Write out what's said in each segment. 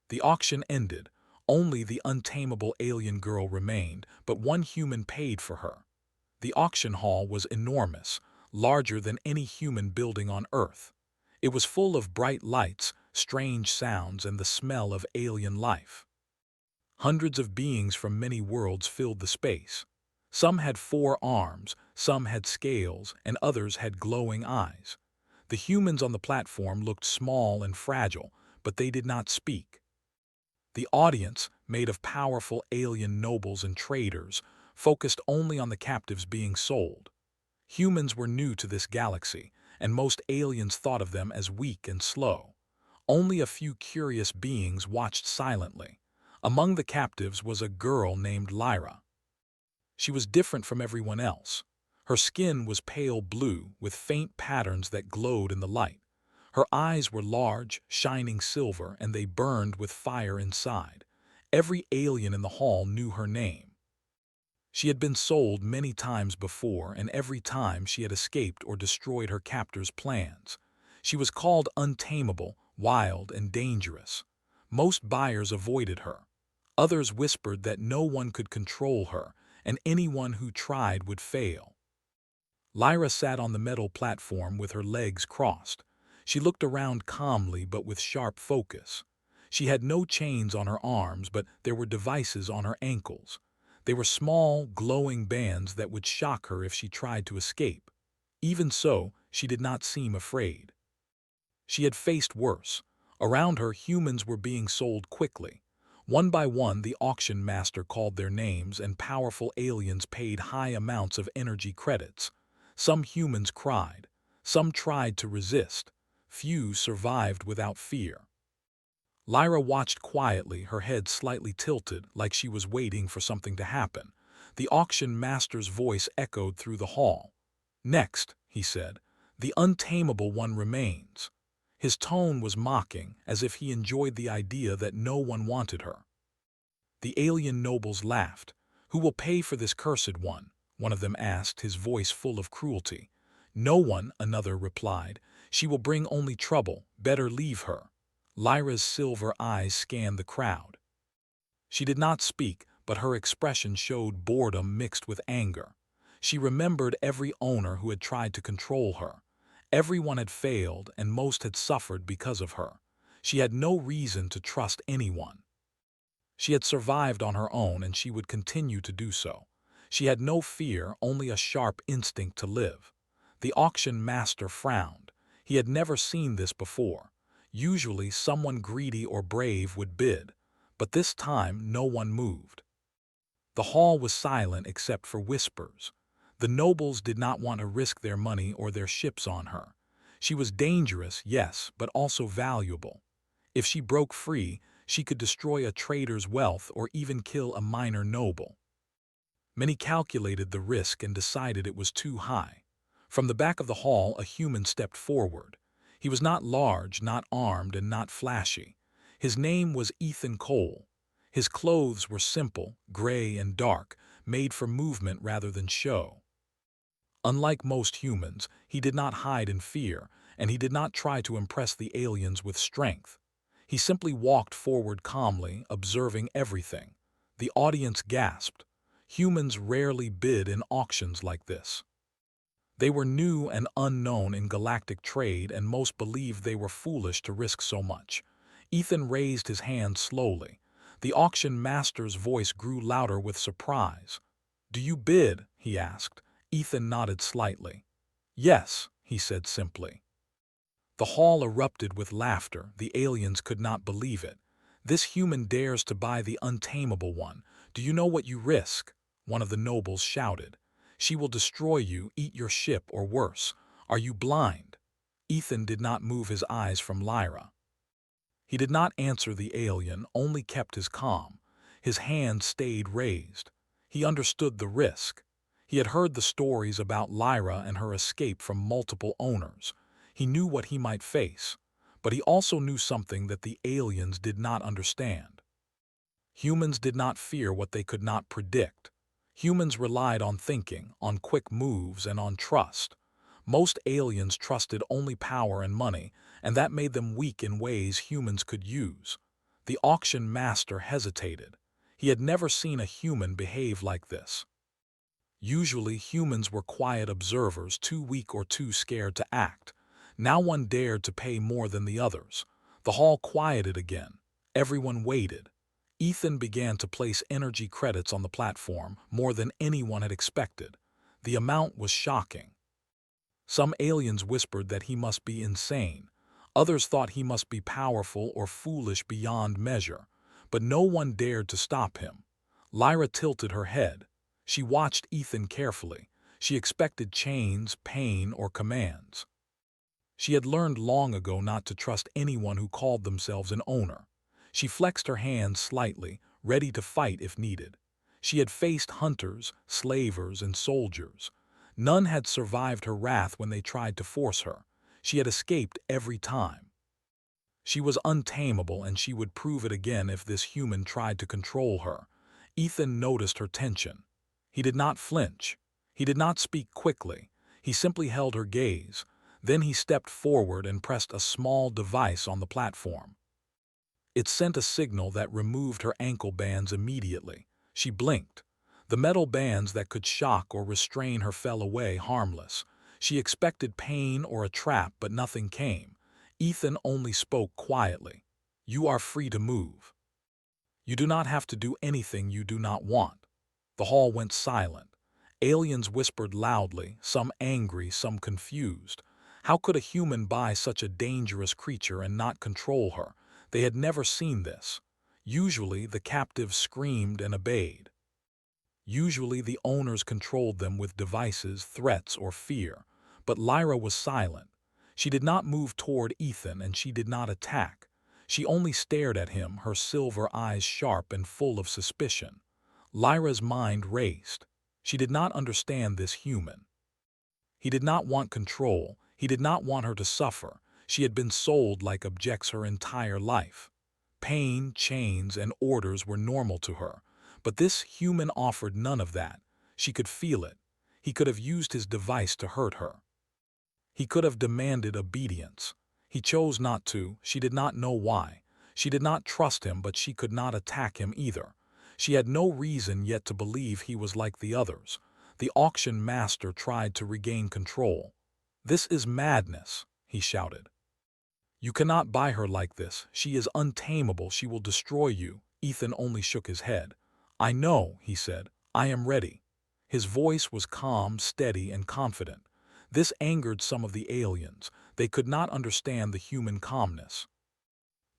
The auction ended. Only the untamable alien girl remained, but one human paid for her. The auction hall was enormous, larger than any human building on Earth. It was full of bright lights, strange sounds, and the smell of alien life. Hundreds of beings from many worlds filled the space. Some had 4 arms, some had scales, and others had glowing eyes. The humans on the platform looked small and fragile, but they did not speak. The audience, made of powerful alien nobles and traders, focused only on the captives being sold. Humans were new to this galaxy, and most aliens thought of them as weak and slow. Only a few curious beings watched silently. Among the captives was a girl named Lyra. She was different from everyone else. Her skin was pale blue with faint patterns that glowed in the light. Her eyes were large, shining silver, and they burned with fire inside. Every alien in the hall knew her name. She had been sold many times before, and every time she had escaped or destroyed her captor's plans. She was called untamable, wild, and dangerous. Most buyers avoided her. Others whispered that no one could control her, and anyone who tried would fail. Lyra sat on the metal platform with her legs crossed. She looked around calmly but with sharp focus. She had no chains on her arms, but there were devices on her ankles. They were small, glowing bands that would shock her if she tried to escape. Even so, she did not seem afraid. She had faced worse. Around her, humans were being sold quickly. One by one, the auction master called their names, and powerful aliens paid high amounts of energy credits. Some humans cried. Some tried to resist. Few survived without fear. Lyra watched quietly, her head slightly tilted, like she was waiting for something to happen. The auction master's voice echoed through the hall. "Next," he said, "the untamable one remains." His tone was mocking, as if he enjoyed the idea that no one wanted her. The alien nobles laughed. "Who will pay for this cursed one?" one of them asked, his voice full of cruelty. "No one," another replied. "She will bring only trouble. Better leave her." Lyra's silver eyes scanned the crowd. She did not speak, but her expression showed boredom mixed with anger. She remembered every owner who had tried to control her. Everyone had failed, and most had suffered because of her. She had no reason to trust anyone. She had survived on her own, and she would continue to do so. She had no fear, only a sharp instinct to live. The auction master frowned. He had never seen this before. Usually, someone greedy or brave would bid, but this time no one moved. The hall was silent except for whispers. The nobles did not want to risk their money or their ships on her. She was dangerous, yes, but also valuable. If she broke free, she could destroy a trader's wealth or even kill a minor noble. Many calculated the risk and decided it was too high. From the back of the hall, a human stepped forward. He was not large, not armed, and not flashy. His name was Ethan Cole. His clothes were simple, gray and dark, made for movement rather than show. Unlike most humans, he did not hide in fear, and he did not try to impress the aliens with strength. He simply walked forward calmly, observing everything. The audience gasped. Humans rarely bid in auctions like this. They were new and unknown in galactic trade, and most believed they were foolish to risk so much. Ethan raised his hand slowly. The auction master's voice grew louder with surprise. "Do you bid?" he asked. Ethan nodded slightly. "Yes," he said simply. The hall erupted with laughter. The aliens could not believe it. "This human dares to buy the untamable one. Do you know what you risk?" one of the nobles shouted. "She will destroy you, eat your ship, or worse. Are you blind?" Ethan did not move his eyes from Lyra. He did not answer the alien, only kept his calm. His hand stayed raised. He understood the risk. He had heard the stories about Lyra and her escape from multiple owners. He knew what he might face, but he also knew something that the aliens did not understand. Humans did not fear what they could not predict. Humans relied on thinking, on quick moves, and on trust. Most aliens trusted only power and money, and that made them weak in ways humans could use. The auction master hesitated. He had never seen a human behave like this. Usually humans were quiet observers, too weak or too scared to act. Now one dared to pay more than the others. The hall quieted again. Everyone waited. Ethan began to place energy credits on the platform, more than anyone had expected. The amount was shocking. Some aliens whispered that he must be insane. Others thought he must be powerful or foolish beyond measure. But no one dared to stop him. Lyra tilted her head. She watched Ethan carefully. She expected chains, pain, or commands. She had learned long ago not to trust anyone who called themselves an owner. She flexed her hands slightly, ready to fight if needed. She had faced hunters, slavers, and soldiers. None had survived her wrath when they tried to force her. She had escaped every time. She was untamable, and she would prove it again if this human tried to control her. Ethan noticed her tension. He did not flinch. He did not speak quickly. He simply held her gaze. Then he stepped forward and pressed a small device on the platform. It sent a signal that removed her ankle bands immediately. She blinked. The metal bands that could shock or restrain her fell away harmless. She expected pain or a trap, but nothing came. Ethan only spoke quietly. "You are free to move. You do not have to do anything you do not want." The hall went silent. Aliens whispered loudly, some angry, some confused. How could a human buy such a dangerous creature and not control her? They had never seen this. Usually the captives screamed and obeyed. Usually the owners controlled them with devices, threats, or fear. But Lyra was silent. She did not move toward Ethan, and she did not attack. She only stared at him, her silver eyes sharp and full of suspicion. Lyra's mind raced. She did not understand this human. He did not want control. He did not want her to suffer. She had been sold like objects her entire life. Pain, chains, and orders were normal to her. But this human offered none of that. She could feel it. He could have used his device to hurt her. He could have demanded obedience. He chose not to. She did not know why. She did not trust him, but she could not attack him either. She had no reason yet to believe he was like the others. The auction master tried to regain control. "This is madness," he shouted. "You cannot buy her like this. She is untamable. She will destroy you." Ethan only shook his head. "I know," he said. "I am ready." His voice was calm, steady, and confident. This angered some of the aliens. They could not understand the human calmness.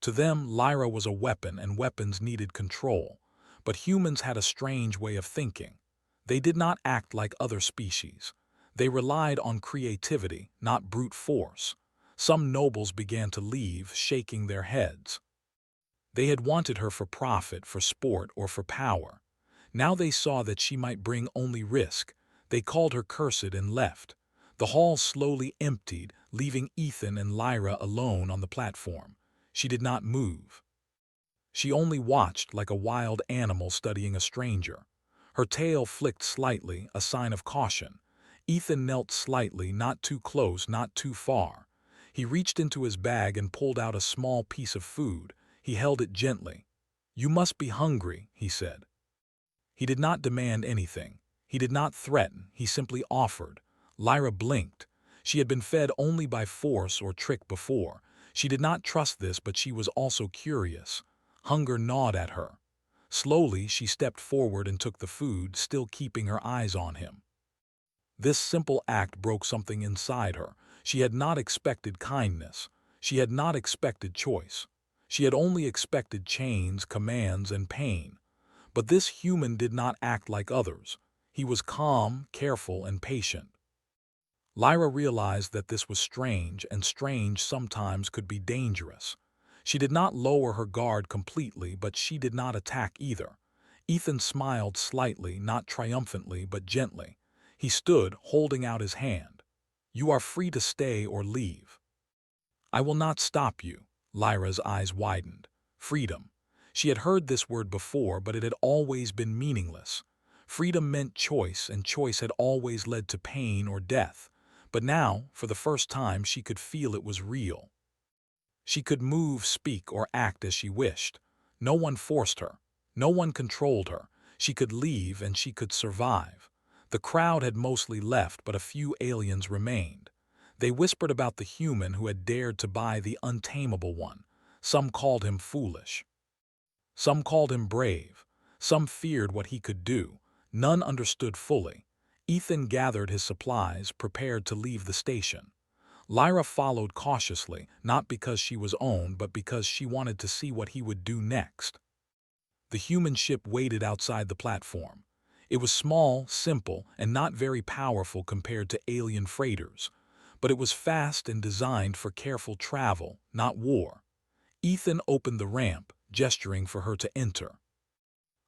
To them, Lyra was a weapon, and weapons needed control. But humans had a strange way of thinking. They did not act like other species. They relied on creativity, not brute force. Some nobles began to leave, shaking their heads. They had wanted her for profit, for sport, or for power. Now they saw that she might bring only risk. They called her cursed and left. The hall slowly emptied, leaving Ethan and Lyra alone on the platform. She did not move. She only watched like a wild animal studying a stranger. Her tail flicked slightly, a sign of caution. Ethan knelt slightly, not too close, not too far. He reached into his bag and pulled out a small piece of food. He held it gently. "You must be hungry," he said. He did not demand anything. He did not threaten. He simply offered. Lyra blinked. She had been fed only by force or trick before. She did not trust this, but she was also curious. Hunger gnawed at her. Slowly, she stepped forward and took the food, still keeping her eyes on him. This simple act broke something inside her. She had not expected kindness. She had not expected choice. She had only expected chains, commands, and pain. But this human did not act like others. He was calm, careful, and patient. Lyra realized that this was strange, and strange sometimes could be dangerous. She did not lower her guard completely, but she did not attack either. Ethan smiled slightly, not triumphantly, but gently. He stood, holding out his hand. "You are free to stay or leave." "I will not stop you." Lyra's eyes widened. Freedom. She had heard this word before, but it had always been meaningless. Freedom meant choice, and choice had always led to pain or death. But now, for the first time, she could feel it was real. She could move, speak, or act as she wished. No one forced her. No one controlled her. She could leave and she could survive. The crowd had mostly left, but a few aliens remained. They whispered about the human who had dared to buy the untamable one. Some called him foolish. Some called him brave. Some feared what he could do. None understood fully. Ethan gathered his supplies, prepared to leave the station. Lyra followed cautiously, not because she was owned, but because she wanted to see what he would do next. The human ship waited outside the platform. It was small, simple, and not very powerful compared to alien freighters, but it was fast and designed for careful travel, not war. Ethan opened the ramp, gesturing for her to enter.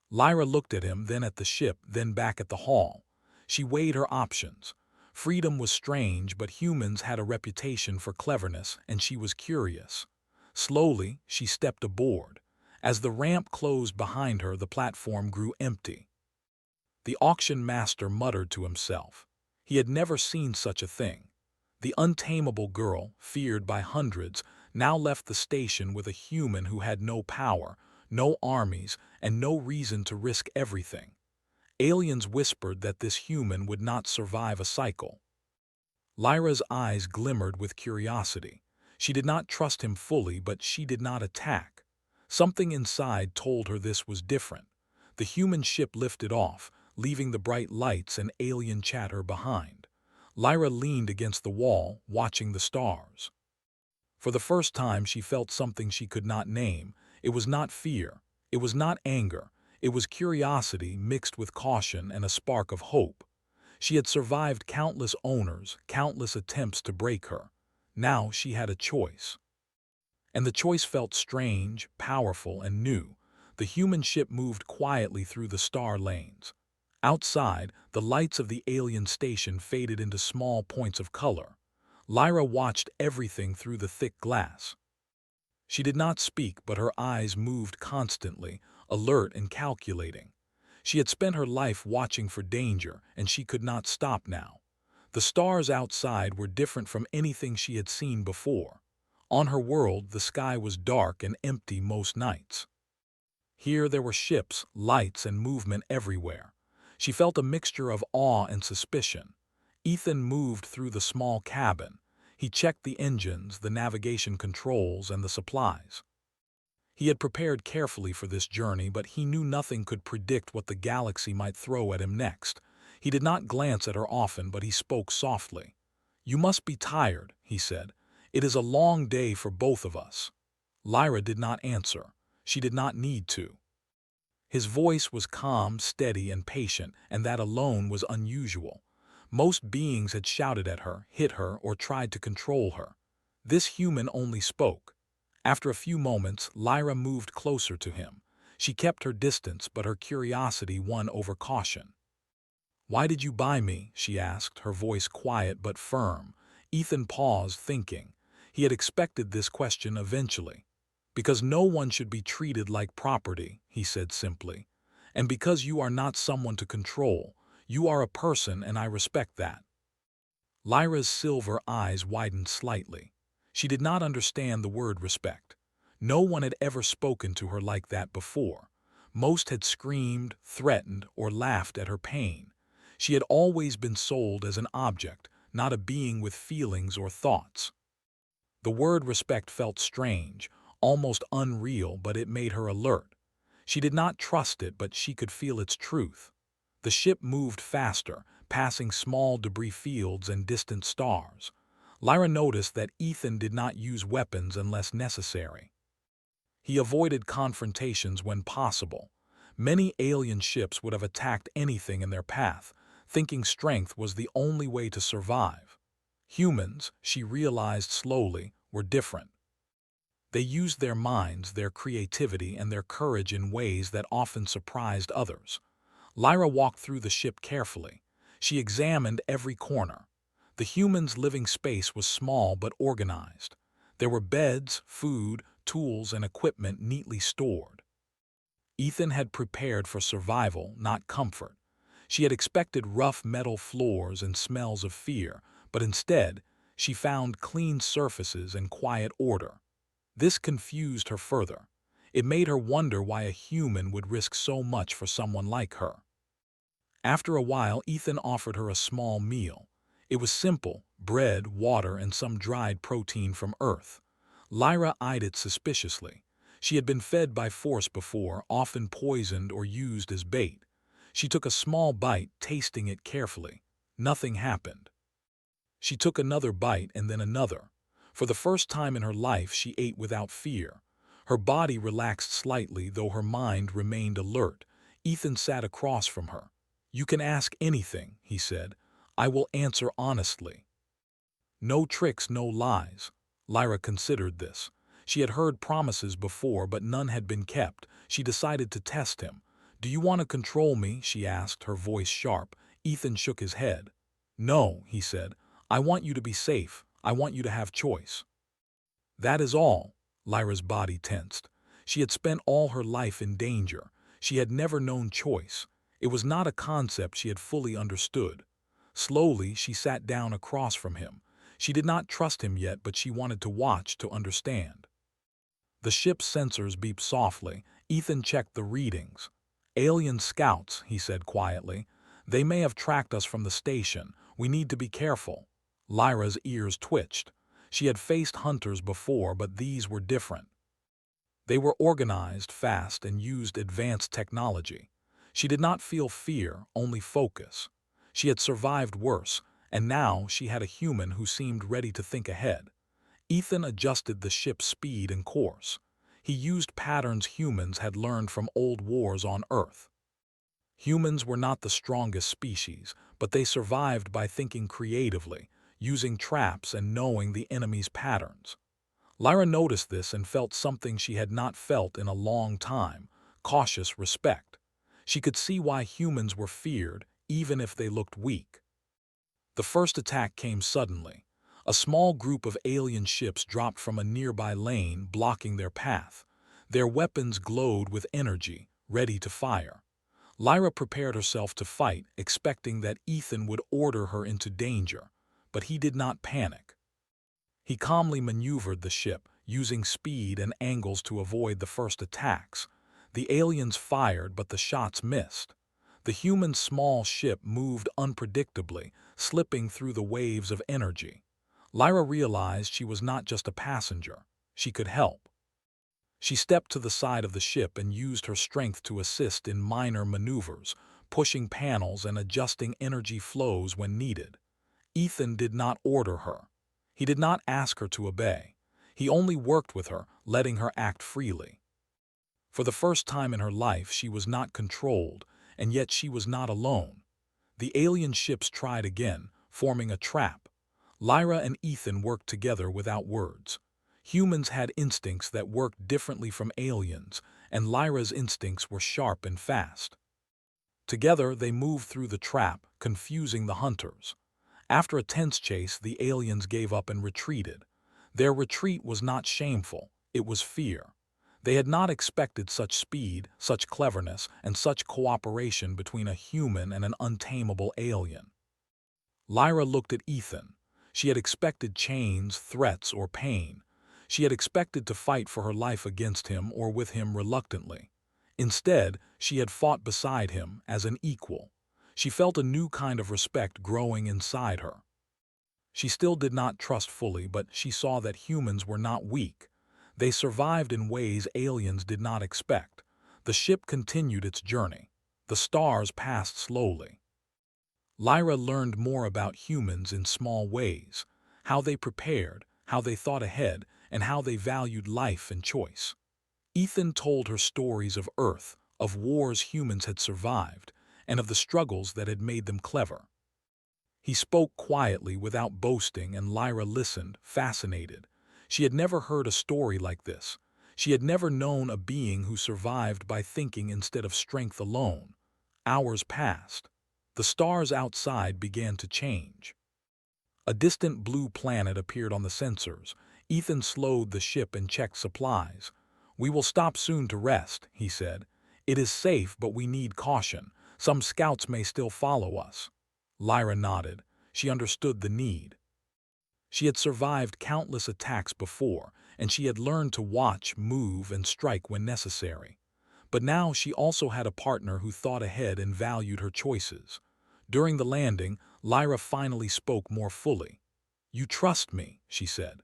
Lyra looked at him, then at the ship, then back at the hall. She weighed her options. Freedom was strange, but humans had a reputation for cleverness, and she was curious. Slowly, she stepped aboard. As the ramp closed behind her, the platform grew empty. The auction master muttered to himself. He had never seen such a thing. The untamable girl, feared by hundreds, now left the station with a human who had no power, no armies, and no reason to risk everything. Aliens whispered that this human would not survive a cycle. Lyra's eyes glimmered with curiosity. She did not trust him fully, but she did not attack. Something inside told her this was different. The human ship lifted off, leaving the bright lights and alien chatter behind. Lyra leaned against the wall, watching the stars. For the first time, she felt something she could not name. It was not fear. It was not anger. It was curiosity mixed with caution and a spark of hope. She had survived countless owners, countless attempts to break her. Now she had a choice. And the choice felt strange, powerful, and new. The human ship moved quietly through the star lanes. Outside, the lights of the alien station faded into small points of color. Lyra watched everything through the thick glass. She did not speak, but her eyes moved constantly, alert and calculating. She had spent her life watching for danger, and she could not stop now. The stars outside were different from anything she had seen before. On her world, the sky was dark and empty most nights. Here there were ships, lights, and movement everywhere. She felt a mixture of awe and suspicion. Ethan moved through the small cabin. He checked the engines, the navigation controls, and the supplies. He had prepared carefully for this journey, but he knew nothing could predict what the galaxy might throw at him next. He did not glance at her often, but he spoke softly. "You must be tired," he said. "It is a long day for both of us." Lyra did not answer. She did not need to. His voice was calm, steady, and patient, and that alone was unusual. Most beings had shouted at her, hit her, or tried to control her. This human only spoke. After a few moments, Lyra moved closer to him. She kept her distance, but her curiosity won over caution. "Why did you buy me?" she asked, her voice quiet but firm. Ethan paused, thinking. He had expected this question eventually. "Because no one should be treated like property," he said simply. "And because you are not someone to control. You are a person, and I respect that." Lyra's silver eyes widened slightly. She did not understand the word respect. No one had ever spoken to her like that before. Most had screamed, threatened, or laughed at her pain. She had always been sold as an object, not a being with feelings or thoughts. The word respect felt strange, almost unreal, but it made her alert. She did not trust it, but she could feel its truth. The ship moved faster, passing small debris fields and distant stars. Lyra noticed that Ethan did not use weapons unless necessary. He avoided confrontations when possible. Many alien ships would have attacked anything in their path, thinking strength was the only way to survive. Humans, she realized slowly, were different. They used their minds, their creativity, and their courage in ways that often surprised others. Lyra walked through the ship carefully. She examined every corner. The humans' living space was small but organized. There were beds, food, tools, and equipment neatly stored. Ethan had prepared for survival, not comfort. She had expected rough metal floors and smells of fear, but instead, she found clean surfaces and quiet order. This confused her further. It made her wonder why a human would risk so much for someone like her. After a while, Ethan offered her a small meal. It was simple: bread, water, and some dried protein from Earth. Lyra eyed it suspiciously. She had been fed by force before, often poisoned or used as bait. She took a small bite, tasting it carefully. Nothing happened. She took another bite and then another. For the first time in her life, she ate without fear. Her body relaxed slightly, though her mind remained alert. Ethan sat across from her. "You can ask anything," he said. "I will answer honestly. No tricks, no lies." Lyra considered this. She had heard promises before, but none had been kept. She decided to test him. "Do you want to control me?" she asked, her voice sharp. Ethan shook his head. "No," he said. "I want you to be safe. I want you to have choice." "That is all." Lyra's body tensed. She had spent all her life in danger. She had never known choice. It was not a concept she had fully understood. Slowly, she sat down across from him. She did not trust him yet, but she wanted to watch to understand. The ship's sensors beeped softly. Ethan checked the readings. "Alien scouts," he said quietly. "They may have tracked us from the station. We need to be careful." Lyra's ears twitched. She had faced hunters before, but these were different. They were organized, fast, and used advanced technology. She did not feel fear, only focus. She had survived worse, and now she had a human who seemed ready to think ahead. Ethan adjusted the ship's speed and course. He used patterns humans had learned from old wars on Earth. Humans were not the strongest species, but they survived by thinking creatively, using traps and knowing the enemy's patterns. Lyra noticed this and felt something she had not felt in a long time: cautious respect. She could see why humans were feared, even if they looked weak. The first attack came suddenly. A small group of alien ships dropped from a nearby lane, blocking their path. Their weapons glowed with energy, ready to fire. Lyra prepared herself to fight, expecting that Ethan would order her into danger, but he did not panic. He calmly maneuvered the ship, using speed and angles to avoid the first attacks. The aliens fired, but the shots missed. The human small ship moved unpredictably, slipping through the waves of energy. Lyra realized she was not just a passenger. She could help. She stepped to the side of the ship and used her strength to assist in minor maneuvers, pushing panels and adjusting energy flows when needed. Ethan did not order her. He did not ask her to obey. He only worked with her, letting her act freely. For the first time in her life, she was not controlled, and yet she was not alone. The alien ships tried again, forming a trap. Lyra and Ethan worked together without words. Humans had instincts that worked differently from aliens, and Lyra's instincts were sharp and fast. Together, they moved through the trap, confusing the hunters. After a tense chase, the aliens gave up and retreated. Their retreat was not shameful, it was fear. They had not expected such speed, such cleverness, and such cooperation between a human and an untamable alien. Lyra looked at Ethan. She had expected chains, threats, or pain. She had expected to fight for her life against him or with him reluctantly. Instead, she had fought beside him as an equal. She felt a new kind of respect growing inside her. She still did not trust fully, but she saw that humans were not weak. They survived in ways aliens did not expect. The ship continued its journey. The stars passed slowly. Lyra learned more about humans in small ways: how they prepared, how they thought ahead, and how they valued life and choice. Ethan told her stories of Earth, of wars humans had survived, and of the struggles that had made them clever. He spoke quietly, without boasting, and Lyra listened, fascinated. She had never heard a story like this. She had never known a being who survived by thinking instead of strength alone. Hours passed. The stars outside began to change. A distant blue planet appeared on the sensors. Ethan slowed the ship and checked supplies. "We will stop soon to rest," he said. "It is safe, but we need caution. Some scouts may still follow us." Lyra nodded. She understood the need. She had survived countless attacks before, and she had learned to watch, move, and strike when necessary. But now she also had a partner who thought ahead and valued her choices. During the landing, Lyra finally spoke more fully. "You trust me," she said.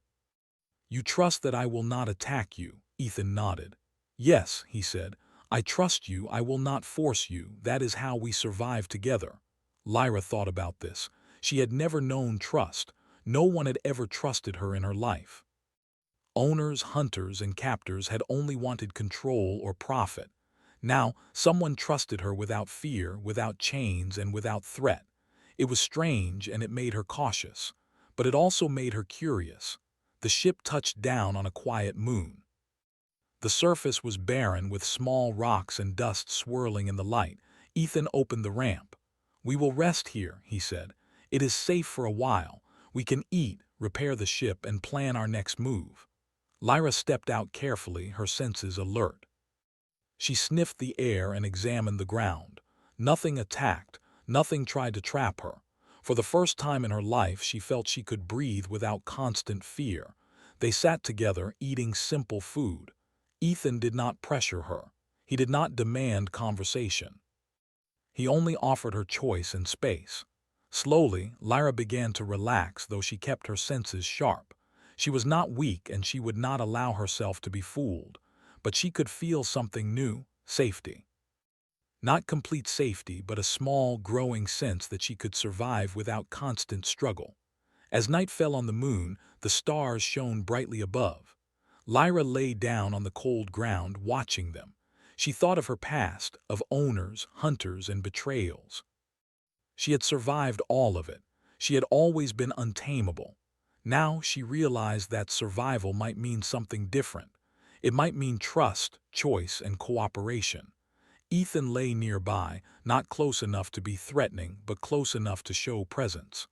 "You trust that I will not attack you." Ethan nodded. "Yes," he said. "I trust you. I will not force you. That is how we survive together." Lyra thought about this. She had never known trust. No one had ever trusted her in her life. Owners, hunters, and captors had only wanted control or profit. Now, someone trusted her without fear, without chains, and without threat. It was strange, and it made her cautious. But it also made her curious. The ship touched down on a quiet moon. The surface was barren with small rocks and dust swirling in the light. Ethan opened the ramp. "We will rest here," he said. "It is safe for a while. We can eat, repair the ship, and plan our next move." Lyra stepped out carefully, her senses alert. She sniffed the air and examined the ground. Nothing attacked, nothing tried to trap her. For the first time in her life, she felt she could breathe without constant fear. They sat together, eating simple food. Ethan did not pressure her. He did not demand conversation. He only offered her choice and space. Slowly, Lyra began to relax, though she kept her senses sharp. She was not weak, and she would not allow herself to be fooled. But she could feel something new: safety. Not complete safety, but a small, growing sense that she could survive without constant struggle. As night fell on the moon, the stars shone brightly above. Lyra lay down on the cold ground, watching them. She thought of her past, of owners, hunters, and betrayals. She had survived all of it. She had always been untamable. Now she realized that survival might mean something different. It might mean trust, choice, and cooperation. Ethan lay nearby, not close enough to be threatening, but close enough to show presence.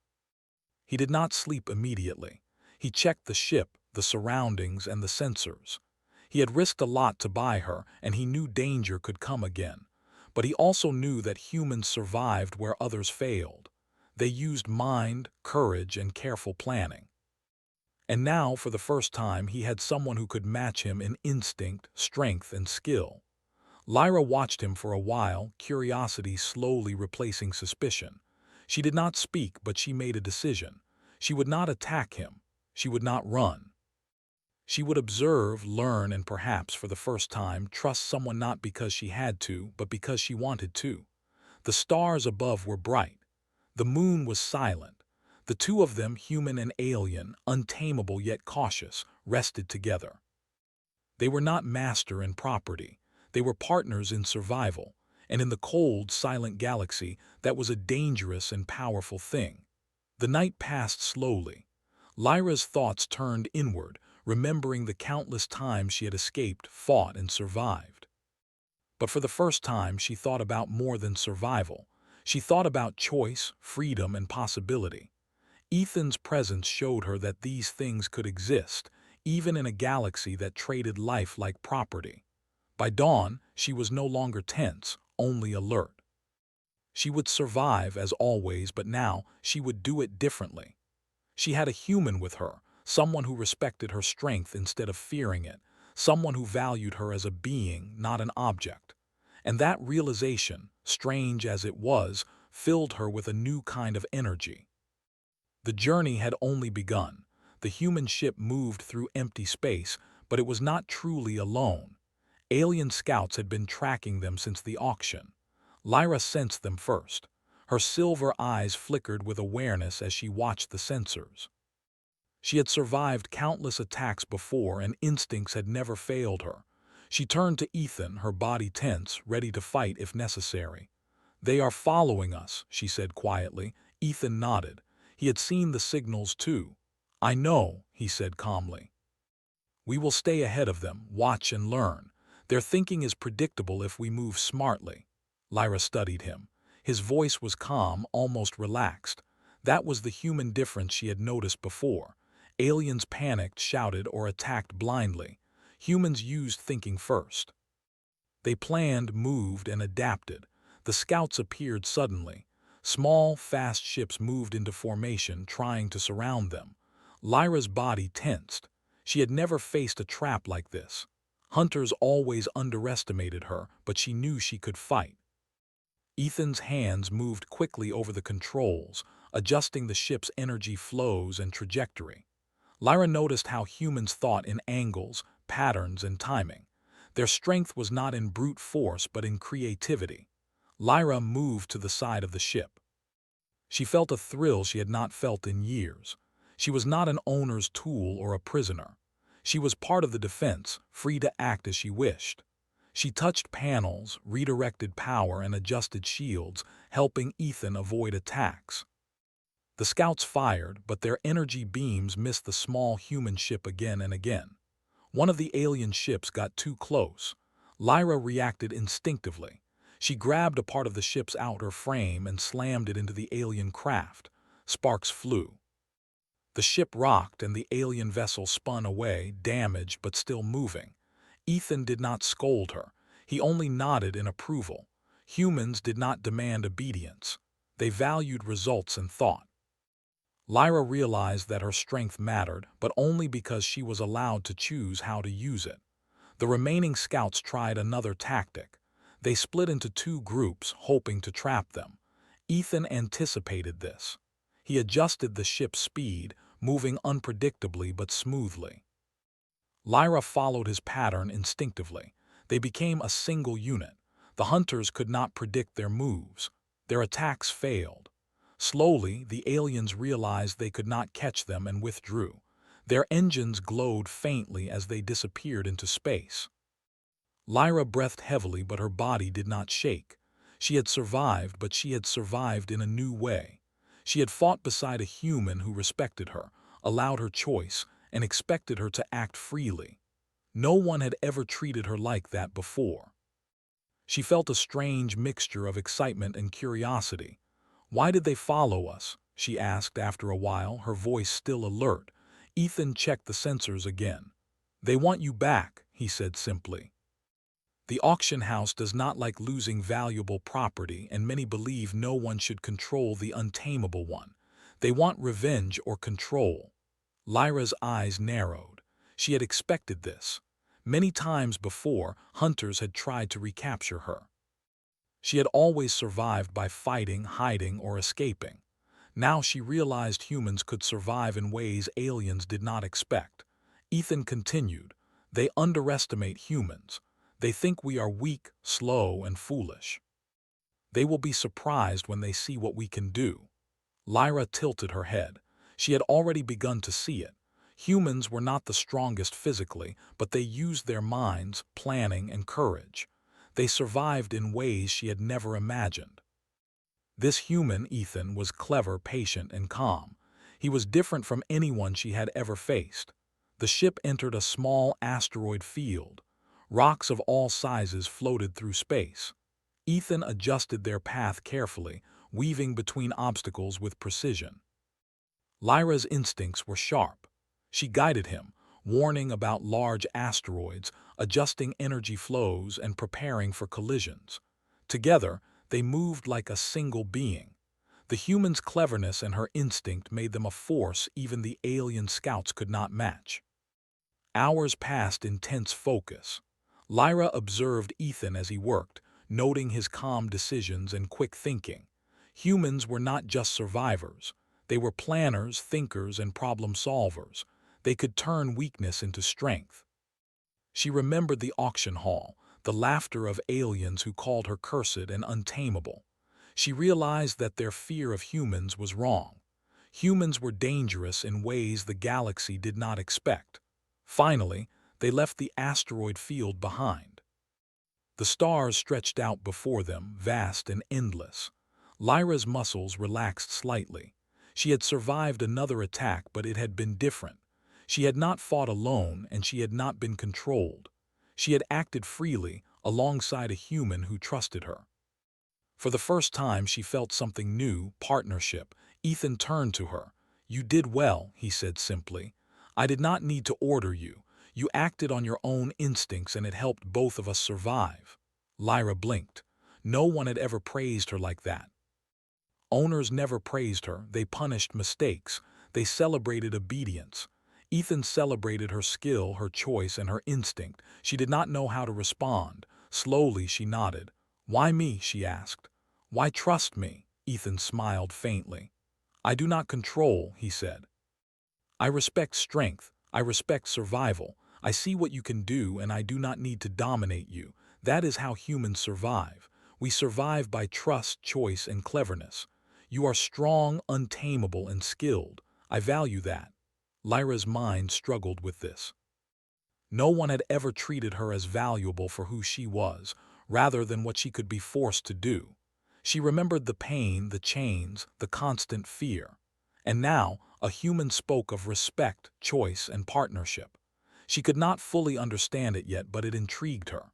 He did not sleep immediately. He checked the ship, the surroundings, and the sensors. He had risked a lot to buy her, and he knew danger could come again. But he also knew that humans survived where others failed. They used mind, courage, and careful planning. And now, for the first time, he had someone who could match him in instinct, strength, and skill. Lyra watched him for a while, curiosity slowly replacing suspicion. She did not speak, but she made a decision. She would not attack him. She would not run. She would observe, learn, and perhaps, for the first time, trust someone not because she had to, but because she wanted to. The stars above were bright. The moon was silent. The two of them, human and alien, untamable yet cautious, rested together. They were not master and property. They were partners in survival, and in the cold, silent galaxy, that was a dangerous and powerful thing. The night passed slowly. Lyra's thoughts turned inward, remembering the countless times she had escaped, fought, and survived. But for the first time, she thought about more than survival. She thought about choice, freedom, and possibility. Ethan's presence showed her that these things could exist, even in a galaxy that traded life like property. By dawn, she was no longer tense, only alert. She would survive, as always, but now she would do it differently. She had a human with her, someone who respected her strength instead of fearing it, someone who valued her as a being, not an object. And that realization, strange as it was, filled her with a new kind of energy. The journey had only begun. The human ship moved through empty space, but it was not truly alone. Alien scouts had been tracking them since the auction. Lyra sensed them first. Her silver eyes flickered with awareness as she watched the sensors. She had survived countless attacks before, and instincts had never failed her. She turned to Ethan, her body tense, ready to fight if necessary. "They are following us," she said quietly. Ethan nodded. He had seen the signals too. "I know," he said calmly. "We will stay ahead of them, watch and learn. Their thinking is predictable if we move smartly." Lyra studied him. His voice was calm, almost relaxed. That was the human difference she had noticed before. Aliens panicked, shouted, or attacked blindly. Humans used thinking first. They planned, moved, and adapted. The scouts appeared suddenly. Small, fast ships moved into formation, trying to surround them. Lyra's body tensed. She had never faced a trap like this. Hunters always underestimated her, but she knew she could fight. Ethan's hands moved quickly over the controls, adjusting the ship's energy flows and trajectory. Lyra noticed how humans thought in angles, patterns, and timing. Their strength was not in brute force but in creativity. Lyra moved to the side of the ship. She felt a thrill she had not felt in years. She was not an owner's tool or a prisoner. She was part of the defense, free to act as she wished. She touched panels, redirected power, and adjusted shields, helping Ethan avoid attacks. The scouts fired, but their energy beams missed the small human ship again and again. One of the alien ships got too close. Lyra reacted instinctively. She grabbed a part of the ship's outer frame and slammed it into the alien craft. Sparks flew. The ship rocked and the alien vessel spun away, damaged but still moving. Ethan did not scold her. He only nodded in approval. Humans did not demand obedience. They valued results and thought. Lyra realized that her strength mattered, but only because she was allowed to choose how to use it. The remaining scouts tried another tactic. They split into two groups, hoping to trap them. Ethan anticipated this. He adjusted the ship's speed, moving unpredictably but smoothly. Lyra followed his pattern instinctively. They became a single unit. The hunters could not predict their moves. Their attacks failed. Slowly, the aliens realized they could not catch them and withdrew. Their engines glowed faintly as they disappeared into space. Lyra breathed heavily, but her body did not shake. She had survived, but she had survived in a new way. She had fought beside a human who respected her, allowed her choice, and expected her to act freely. No one had ever treated her like that before. She felt a strange mixture of excitement and curiosity. "Why did they follow us?" she asked after a while, her voice still alert. Ethan checked the sensors again. "They want you back," he said simply. The auction house does not like losing valuable property, and many believe no one should control the untamable one. They want revenge or control. Lyra's eyes narrowed. She had expected this. Many times before, hunters had tried to recapture her. She had always survived by fighting, hiding, or escaping. Now she realized humans could survive in ways aliens did not expect. Ethan continued, "They underestimate humans. They think we are weak, slow, and foolish. They will be surprised when they see what we can do." Lyra tilted her head. She had already begun to see it. Humans were not the strongest physically, but they used their minds, planning, and courage. They survived in ways she had never imagined. This human, Ethan, was clever, patient, and calm. He was different from anyone she had ever faced. The ship entered a small asteroid field. Rocks of all sizes floated through space. Ethan adjusted their path carefully, weaving between obstacles with precision. Lyra's instincts were sharp. She guided him, warning about large asteroids, adjusting energy flows, and preparing for collisions. Together, they moved like a single being. The human's cleverness and her instinct made them a force even the alien scouts could not match. Hours passed in tense focus. Lyra observed Ethan as he worked, noting his calm decisions and quick thinking. Humans were not just survivors. They were planners, thinkers, and problem solvers. They could turn weakness into strength. She remembered the auction hall, the laughter of aliens who called her cursed and untamable. She realized that their fear of humans was wrong. Humans were dangerous in ways the galaxy did not expect. Finally, they left the asteroid field behind. The stars stretched out before them, vast and endless. Lyra's muscles relaxed slightly. She had survived another attack, but it had been different. She had not fought alone, and she had not been controlled. She had acted freely, alongside a human who trusted her. For the first time, she felt something new, partnership. Ethan turned to her. "You did well," he said simply. "I did not need to order you. You acted on your own instincts, and it helped both of us survive." Lyra blinked. No one had ever praised her like that. Owners never praised her. They punished mistakes. They celebrated obedience. Ethan celebrated her skill, her choice, and her instinct. She did not know how to respond. Slowly she nodded. "Why me?" she asked. "Why trust me?" Ethan smiled faintly. "I do not control," he said. "I respect strength. I respect survival. I see what you can do, and I do not need to dominate you. That is how humans survive. We survive by trust, choice, and cleverness. You are strong, untamable, and skilled. I value that." Lyra's mind struggled with this. No one had ever treated her as valuable for who she was, rather than what she could be forced to do. She remembered the pain, the chains, the constant fear. And now, a human spoke of respect, choice, and partnership. She could not fully understand it yet, but it intrigued her.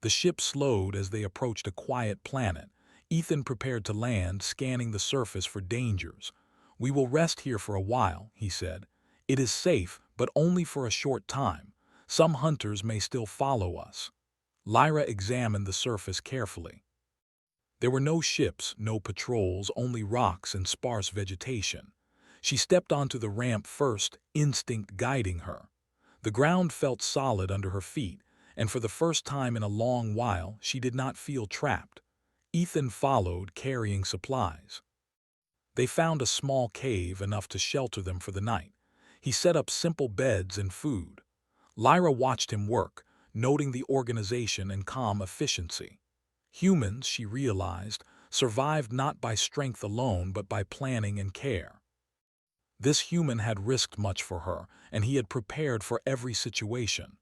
The ship slowed as they approached a quiet planet. Ethan prepared to land, scanning the surface for dangers. "We will rest here for a while," he said. "It is safe, but only for a short time. Some hunters may still follow us." Lyra examined the surface carefully. There were no ships, no patrols, only rocks and sparse vegetation. She stepped onto the ramp first, instinct guiding her. The ground felt solid under her feet, and for the first time in a long while, she did not feel trapped. Ethan followed, carrying supplies. They found a small cave, enough to shelter them for the night. He set up simple beds and food. Lyra watched him work, noting the organization and calm efficiency. Humans, she realized, survived not by strength alone but by planning and care. This human had risked much for her, and he had prepared for every situation.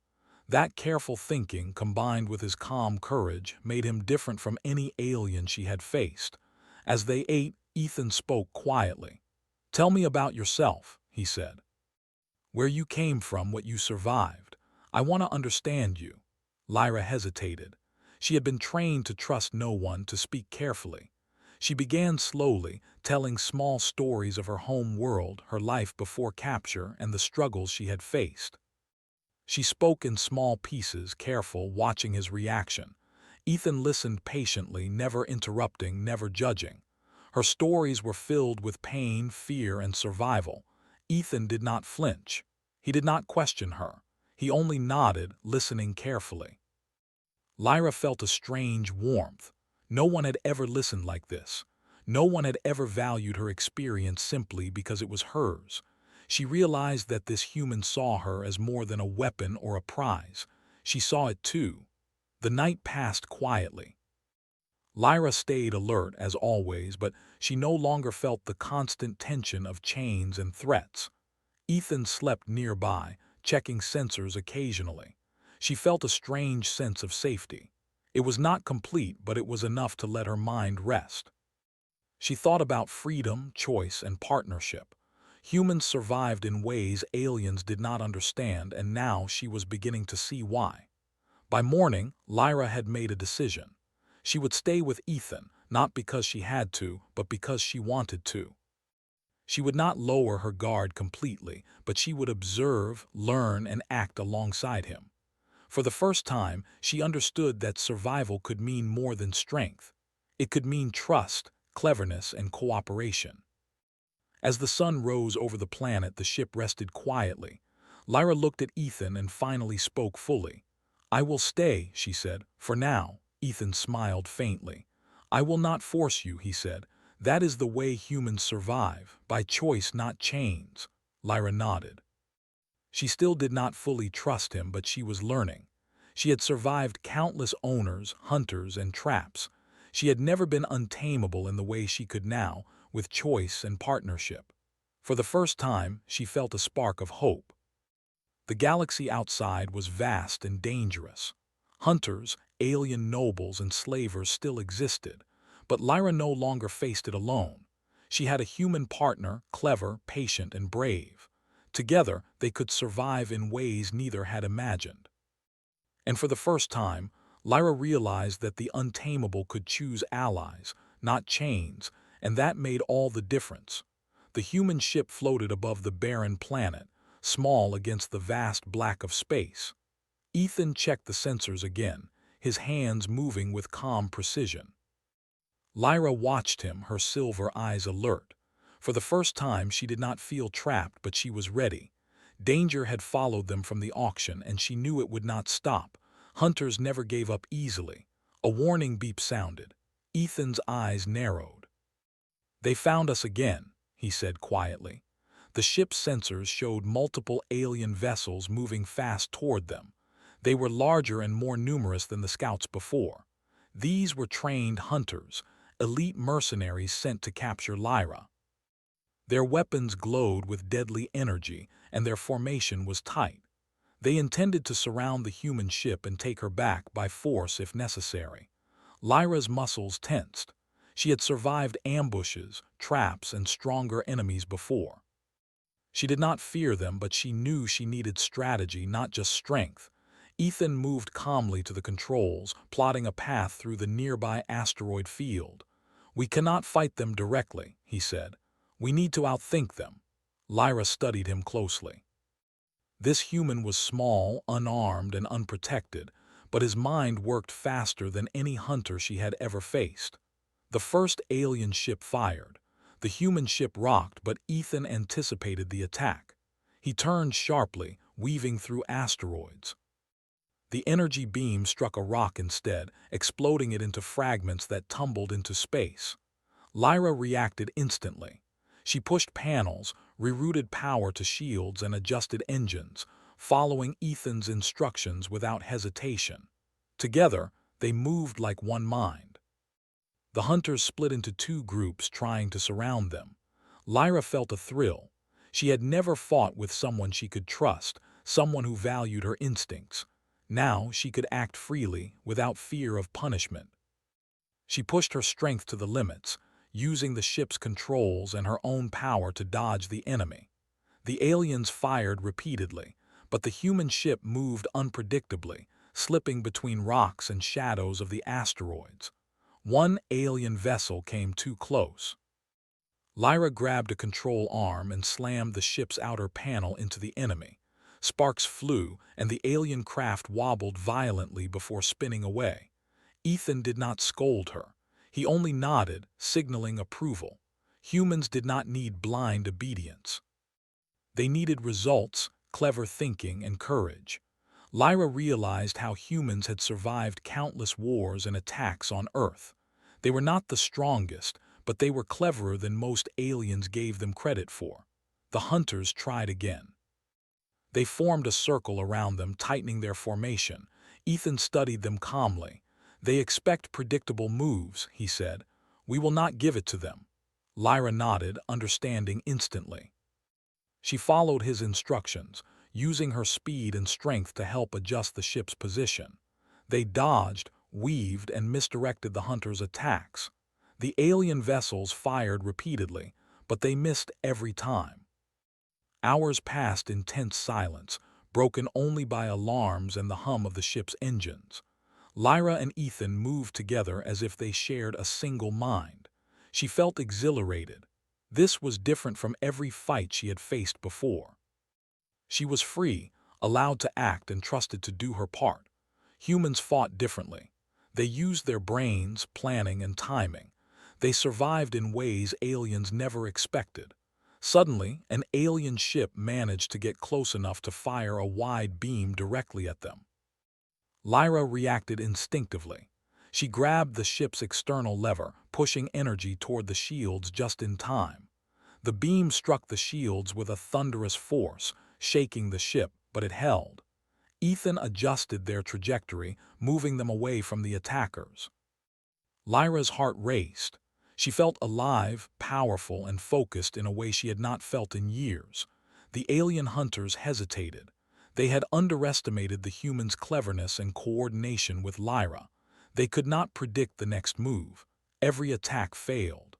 That careful thinking, combined with his calm courage, made him different from any alien she had faced. As they ate, Ethan spoke quietly. "Tell me about yourself," he said. "Where you came from, what you survived. I want to understand you." Lyra hesitated. She had been trained to trust no one, to speak carefully. She began slowly, telling small stories of her home world, her life before capture, and the struggles she had faced. She spoke in small pieces, careful, watching his reaction. Ethan listened patiently, never interrupting, never judging. Her stories were filled with pain, fear, and survival. Ethan did not flinch. He did not question her. He only nodded, listening carefully. Lyra felt a strange warmth. No one had ever listened like this. No one had ever valued her experience simply because it was hers. She realized that this human saw her as more than a weapon or a prize. She saw it too. The night passed quietly. Lyra stayed alert, as always, but she no longer felt the constant tension of chains and threats. Ethan slept nearby, checking sensors occasionally. She felt a strange sense of safety. It was not complete, but it was enough to let her mind rest. She thought about freedom, choice, and partnership. Humans survived in ways aliens did not understand, and now she was beginning to see why. By morning, Lyra had made a decision. She would stay with Ethan, not because she had to, but because she wanted to. She would not lower her guard completely, but she would observe, learn, and act alongside him. For the first time, she understood that survival could mean more than strength. It could mean trust, cleverness, and cooperation. As the sun rose over the planet, the ship rested quietly. Lyra looked at Ethan and finally spoke fully. "I will stay," she said, "for now." Ethan smiled faintly. "I will not force you," he said. "That is the way humans survive, by choice, not chains." Lyra nodded. She still did not fully trust him, but she was learning. She had survived countless owners, hunters, and traps. She had never been untamable in the way she could now, with choice and partnership. For the first time, she felt a spark of hope. The galaxy outside was vast and dangerous. Hunters, alien nobles, and slavers still existed, but Lyra no longer faced it alone. She had a human partner, clever, patient, and brave. Together, they could survive in ways neither had imagined. And for the first time, Lyra realized that the untamable could choose allies, not chains, and that made all the difference. The human ship floated above the barren planet, small against the vast black of space. Ethan checked the sensors again, his hands moving with calm precision. Lyra watched him, her silver eyes alert. For the first time, she did not feel trapped, but she was ready. Danger had followed them from the auction, and she knew it would not stop. Hunters never gave up easily. A warning beep sounded. Ethan's eyes narrowed. "They found us again," he said quietly. The ship's sensors showed multiple alien vessels moving fast toward them. They were larger and more numerous than the scouts before. These were trained hunters, elite mercenaries sent to capture Lyra. Their weapons glowed with deadly energy, and their formation was tight. They intended to surround the human ship and take her back by force if necessary. Lyra's muscles tensed. She had survived ambushes, traps, and stronger enemies before. She did not fear them, but she knew she needed strategy, not just strength. Ethan moved calmly to the controls, plotting a path through the nearby asteroid field. "We cannot fight them directly," he said. "We need to outthink them." Lyra studied him closely. This human was small, unarmed, and unprotected, but his mind worked faster than any hunter she had ever faced. The first alien ship fired. The human ship rocked, but Ethan anticipated the attack. He turned sharply, weaving through asteroids. The energy beam struck a rock instead, exploding it into fragments that tumbled into space. Lyra reacted instantly. She pushed panels, rerouted power to shields, and adjusted engines, following Ethan's instructions without hesitation. Together, they moved like one mind. The hunters split into two groups, trying to surround them. Lyra felt a thrill. She had never fought with someone she could trust, someone who valued her instincts. Now she could act freely, without fear of punishment. She pushed her strength to the limits, using the ship's controls and her own power to dodge the enemy. The aliens fired repeatedly, but the human ship moved unpredictably, slipping between rocks and shadows of the asteroids. One alien vessel came too close. Lyra grabbed a control arm and slammed the ship's outer panel into the enemy. Sparks flew, and the alien craft wobbled violently before spinning away. Ethan did not scold her. He only nodded, signaling approval. Humans did not need blind obedience. They needed results, clever thinking, and courage. Lyra realized how humans had survived countless wars and attacks on Earth. They were not the strongest, but they were cleverer than most aliens gave them credit for. The hunters tried again. They formed a circle around them, tightening their formation. Ethan studied them calmly. "They expect predictable moves," he said. "We will not give it to them." Lyra nodded, understanding instantly. She followed his instructions, using her speed and strength to help adjust the ship's position. They dodged, weaved, and misdirected the hunters' attacks. The alien vessels fired repeatedly, but they missed every time. Hours passed in tense silence, broken only by alarms and the hum of the ship's engines. Lyra and Ethan moved together as if they shared a single mind. She felt exhilarated. This was different from every fight she had faced before. She was free, allowed to act, and trusted to do her part. Humans fought differently. They used their brains, planning, and timing. They survived in ways aliens never expected. Suddenly, an alien ship managed to get close enough to fire a wide beam directly at them. Lyra reacted instinctively. She grabbed the ship's external lever, pushing energy toward the shields just in time. The beam struck the shields with a thunderous force, shaking the ship, but it held. Ethan adjusted their trajectory, moving them away from the attackers. Lyra's heart raced. She felt alive, powerful, and focused in a way she had not felt in years. The alien hunters hesitated. They had underestimated the humans' cleverness and coordination with Lyra. They could not predict the next move. Every attack failed.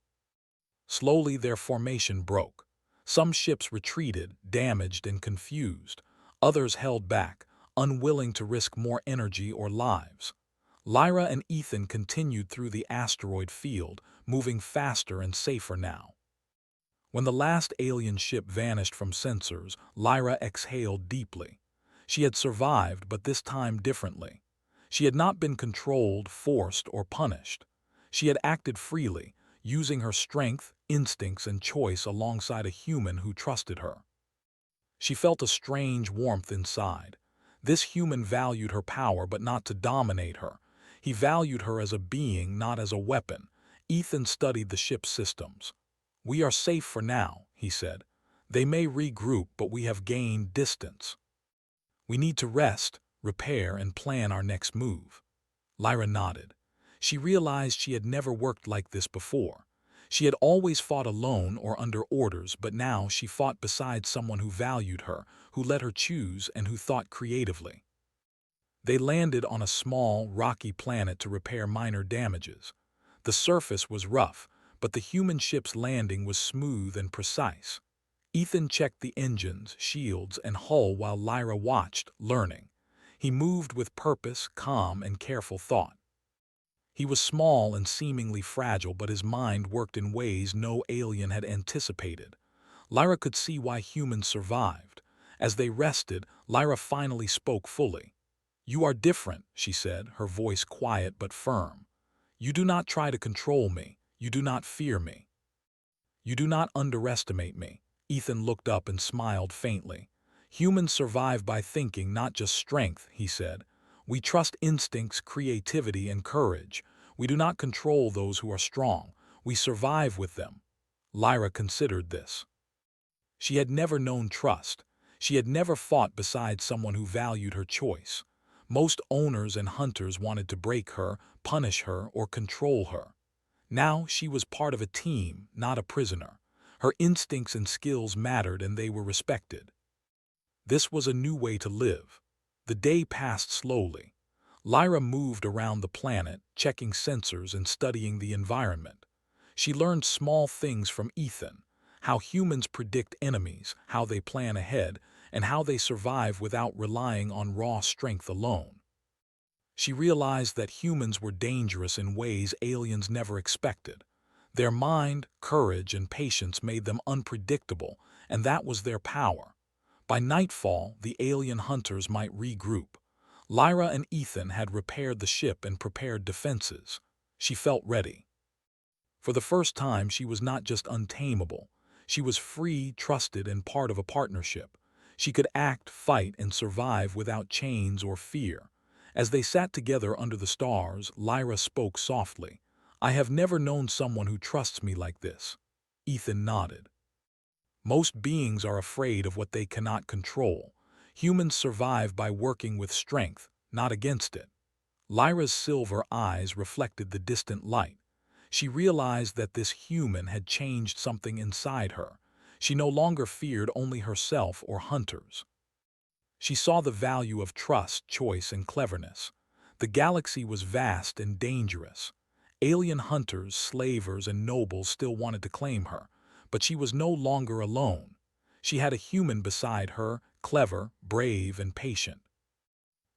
Slowly, their formation broke. Some ships retreated, damaged and confused. Others held back, unwilling to risk more energy or lives. Lyra and Ethan continued through the asteroid field, moving faster and safer now. When the last alien ship vanished from sensors, Lyra exhaled deeply. She had survived, but this time differently. She had not been controlled, forced, or punished. She had acted freely, using her strength, instincts, and choice alongside a human who trusted her. She felt a strange warmth inside. This human valued her power but not to dominate her. He valued her as a being, not as a weapon. Ethan studied the ship's systems. "We are safe for now," he said. "They may regroup, but we have gained distance. We need to rest, repair, and plan our next move." Lyra nodded. She realized she had never worked like this before. She had always fought alone or under orders, but now she fought beside someone who valued her, who let her choose, and who thought creatively. They landed on a small, rocky planet to repair minor damages. The surface was rough, but the human ship's landing was smooth and precise. Ethan checked the engines, shields, and hull while Lyra watched, learning. He moved with purpose, calm, and careful thought. He was small and seemingly fragile, but his mind worked in ways no alien had anticipated. Lyra could see why humans survived. As they rested, Lyra finally spoke fully. "You are different," she said, her voice quiet but firm. "You do not try to control me. You do not fear me. You do not underestimate me." Ethan looked up and smiled faintly. "Humans survive by thinking, not just strength," he said. "We trust instincts, creativity, and courage. We do not control those who are strong. We survive with them." Lyra considered this. She had never known trust. She had never fought beside someone who valued her choice. Most owners and hunters wanted to break her, punish her, or control her. Now she was part of a team, not a prisoner. Her instincts and skills mattered, and they were respected. This was a new way to live. The day passed slowly. Lyra moved around the planet, checking sensors and studying the environment. She learned small things from Ethan: how humans predict enemies, how they plan ahead, and how they survive without relying on raw strength alone. She realized that humans were dangerous in ways aliens never expected. Their mind, courage, and patience made them unpredictable, and that was their power. By nightfall, the alien hunters might regroup. Lyra and Ethan had repaired the ship and prepared defenses. She felt ready. For the first time, she was not just untamable. She was free, trusted, and part of a partnership. She could act, fight, and survive without chains or fear. As they sat together under the stars, Lyra spoke softly. "I have never known someone who trusts me like this." Ethan nodded. "Most beings are afraid of what they cannot control. Humans survive by working with strength, not against it." Lyra's silver eyes reflected the distant light. She realized that this human had changed something inside her. She no longer feared only herself or hunters. She saw the value of trust, choice, and cleverness. The galaxy was vast and dangerous. Alien hunters, slavers, and nobles still wanted to claim her, but she was no longer alone. She had a human beside her, clever, brave, and patient.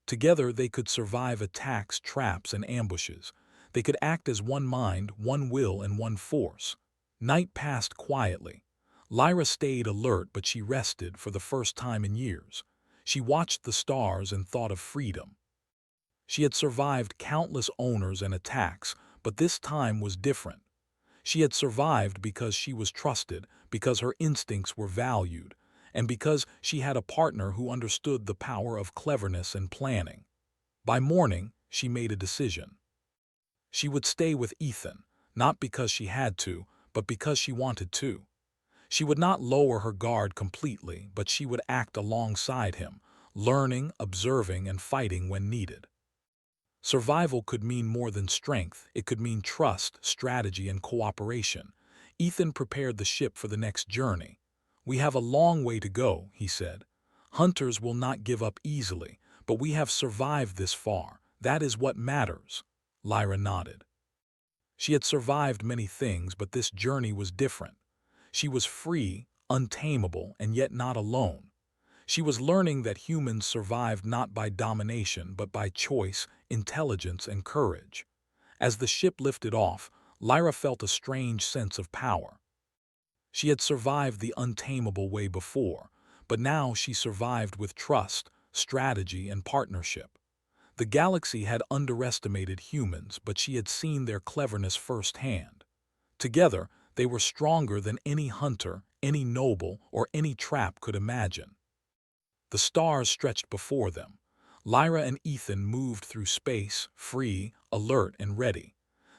Together they could survive attacks, traps, and ambushes. They could act as one mind, one will, and one force. Night passed quietly. Lyra stayed alert, but she rested for the first time in years. She watched the stars and thought of freedom. She had survived countless owners and attacks, but this time was different. She had survived because she was trusted, because her instincts were valued, and because she had a partner who understood the power of cleverness and planning. By morning, she made a decision. She would stay with Ethan, not because she had to, but because she wanted to. She would not lower her guard completely, but she would act alongside him, learning, observing, and fighting when needed. Survival could mean more than strength. It could mean trust, strategy, and cooperation. Ethan prepared the ship for the next journey. "We have a long way to go," he said. "Hunters will not give up easily, but we have survived this far. That is what matters." Lyra nodded. She had survived many things, but this journey was different. She was free, untamable, and yet not alone. She was learning that humans survived not by domination, but by choice, intelligence, and courage. As the ship lifted off, Lyra felt a strange sense of power. She had survived the untamable way before, but now she survived with trust, strategy, and partnership. The galaxy had underestimated humans, but she had seen their cleverness firsthand. Together, they were stronger than any hunter, any noble, or any trap could imagine. The stars stretched before them. Lyra and Ethan moved through space, free, alert, and ready.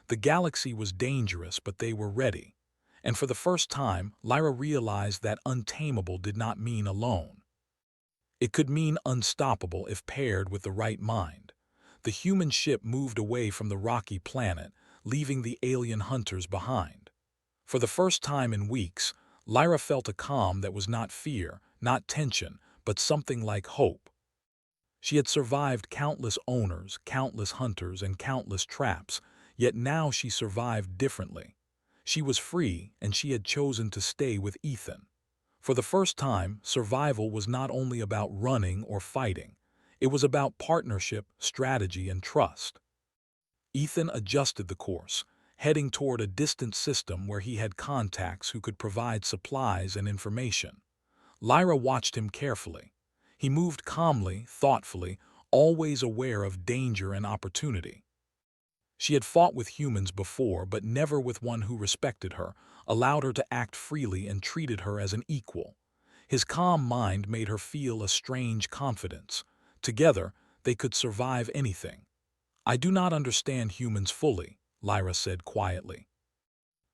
The galaxy was dangerous, but they were ready. And for the first time, Lyra realized that untamable did not mean alone. It could mean unstoppable if paired with the right mind. The human ship moved away from the rocky planet, leaving the alien hunters behind. For the first time in weeks, Lyra felt a calm that was not fear, not tension, but something like hope. She had survived countless owners, countless hunters, and countless traps, yet now she survived differently. She was free, and she had chosen to stay with Ethan. For the first time, survival was not only about running or fighting. It was about partnership, strategy, and trust. Ethan adjusted the course, heading toward a distant system where he had contacts who could provide supplies and information. Lyra watched him carefully. He moved calmly, thoughtfully, always aware of danger and opportunity. She had fought with humans before, but never with one who respected her, allowed her to act freely, and treated her as an equal. His calm mind made her feel a strange confidence. Together, they could survive anything. "I do not understand humans fully," Lyra said quietly.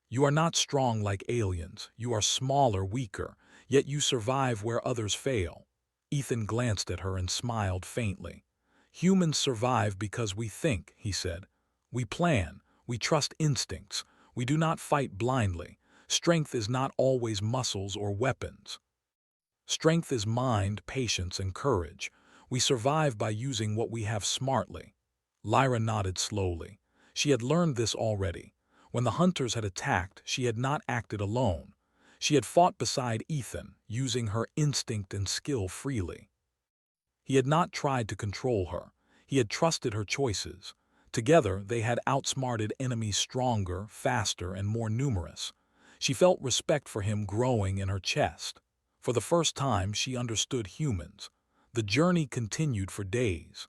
"You are not strong like aliens. You are smaller, weaker, yet you survive where others fail." Ethan glanced at her and smiled faintly. "Humans survive because we think," he said. "We plan, we trust instincts, we do not fight blindly. Strength is not always muscles or weapons. Strength is mind, patience, and courage. We survive by using what we have smartly." Lyra nodded slowly. She had learned this already. When the hunters had attacked, she had not acted alone. She had fought beside Ethan, using her instinct and skill freely. He had not tried to control her. He had trusted her choices. Together, they had outsmarted enemies stronger, faster, and more numerous. She felt respect for him growing in her chest. For the first time, she understood humans. The journey continued for days.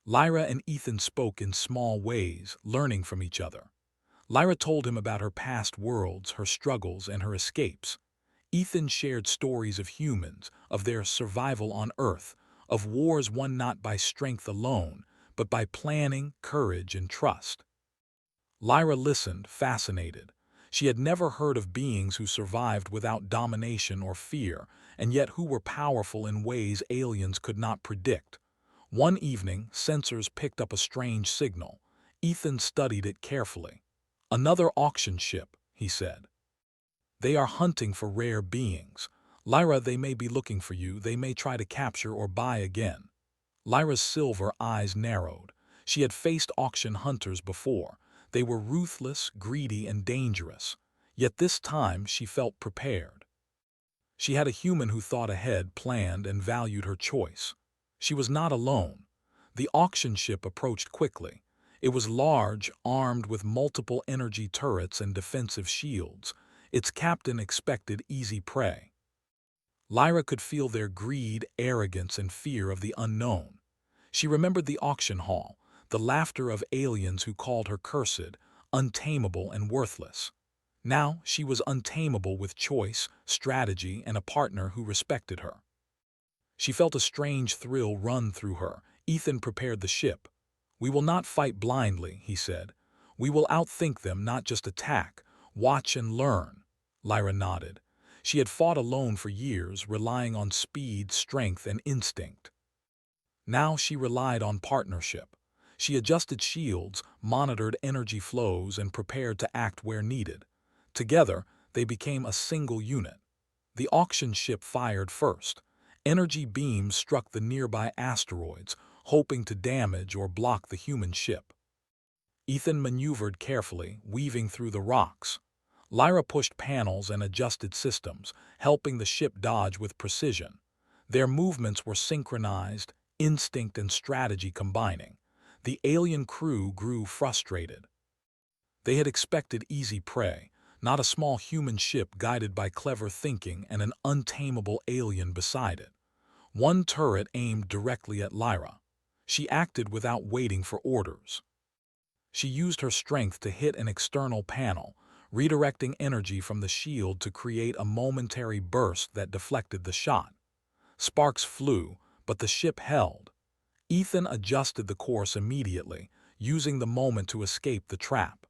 Lyra and Ethan spoke in small ways, learning from each other. Lyra told him about her past worlds, her struggles, and her escapes. Ethan shared stories of humans, of their survival on Earth, of wars won not by strength alone, but by planning, courage, and trust. Lyra listened, fascinated. She had never heard of beings who survived without domination or fear, and yet who were powerful in ways aliens could not predict. One evening, sensors picked up a strange signal. Ethan studied it carefully. "Another auction ship," he said. "They are hunting for rare beings. Lyra, they may be looking for you. They may try to capture or buy again." Lyra's silver eyes narrowed. She had faced auction hunters before. They were ruthless, greedy, and dangerous. Yet this time she felt prepared. She had a human who thought ahead, planned, and valued her choice. She was not alone. The auction ship approached quickly. It was large, armed with multiple energy turrets and defensive shields. Its captain expected easy prey. Lyra could feel their greed, arrogance, and fear of the unknown. She remembered the auction hall, the laughter of aliens who called her cursed, untamable, and worthless. Now she was untamable with choice, strategy, and a partner who respected her. She felt a strange thrill run through her. Ethan prepared the ship. "We will not fight blindly," he said. "We will outthink them, not just attack. Watch and learn." Lyra nodded. She had fought alone for years, relying on speed, strength, and instinct. Now she relied on partnership. She adjusted shields, monitored energy flows, and prepared to act where needed. Together, they became a single unit. The auction ship fired first. Energy beams struck the nearby asteroids, hoping to damage or block the human ship. Ethan maneuvered carefully, weaving through the rocks. Lyra pushed panels and adjusted systems, helping the ship dodge with precision. Their movements were synchronized, instinct and strategy combining. The alien crew grew frustrated. They had expected easy prey, not a small human ship guided by clever thinking and an untamable alien beside it. One turret aimed directly at Lyra. She acted without waiting for orders. She used her strength to hit an external panel, redirecting energy from the shield to create a momentary burst that deflected the shot. Sparks flew, but the ship held. Ethan adjusted the course immediately, using the moment to escape the trap.